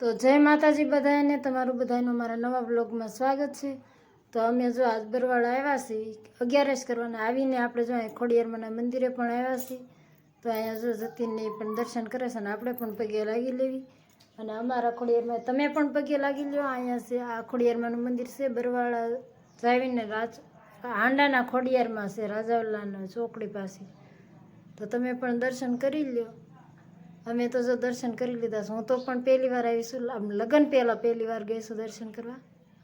તો જય માતાજી બધાને, તમારું બધાનું મારા નવા બ્લોગમાં સ્વાગત છે। તો અમે જો આજ બરવાળા આવ્યા છીએ 11 કરવાના, આવીને આપણે જો ખોડિયારમાંના મંદિરે પણ આવ્યા છીએ। તો અહીંયા જો જતીનને પણ દર્શન કરે છે અને આપણે પણ પગે લાગી લેવી, અને અમારા ખોડિયારમાં તમે પણ પગે લાગી લો। અહીંયા છે આ ખોડિયારમાંનું મંદિર છે બરવાળા જાવીને હાંડાના ખોડિયારમાં છે, રાજાવલાના ચોકડી પાસે। તો તમે પણ દર્શન કરી લ્યો। અમે તો જો દર્શન કરી લીધા છે। હું તો પણ પહેલી વાર આવીશું, આમ લગ્ન પહેલાં પહેલી વાર ગઈ છું દર્શન કરવા।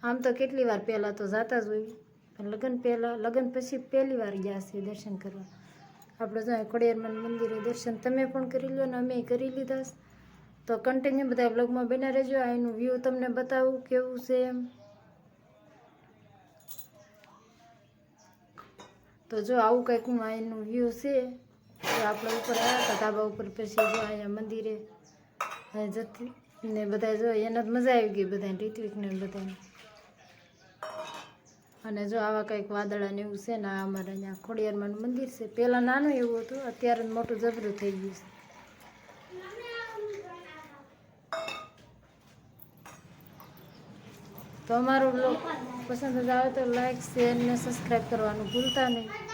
આમ તો કેટલી વાર પહેલાં તો જતા જ હોય, પણ લગ્ન પછી પહેલી વાર ગયા છીએ દર્શન કરવા। આપણે જો ખોડિયારમાં મંદિરે દર્શન તમે પણ કરી લો ને અમે કરી લીધા છે। તો કન્ટિન્યુ બધા બ્લોગમાં બના રહેજો, અહીંનું વ્યૂ તમને બતાવું કેવું છે એમ। તો જો આવું કંઈક અહીંનું વ્યૂ છે। તો આપણે ઉપર આવ્યા હતા ધાબા ઉપર, પછી જો અહીંયા મંદિરે જતી ને બધા જો એને જ મજા આવી ગઈ બધાને, ઋત્વિકને બધાને। અને જો આવા કંઈક વાદળા ને એવું છે ને, આ અમારે અહીંયા ખોડિયારમાંનું મંદિર છે। પહેલાં નાનું એવું હતું, અત્યારે મોટું જબરું થઈ ગયું છે। તો અમારો બ્લોગ પસંદ જ આવે તો લાઈક, શેર ને સબસ્ક્રાઈબ કરવાનું ભૂલતા નહીં।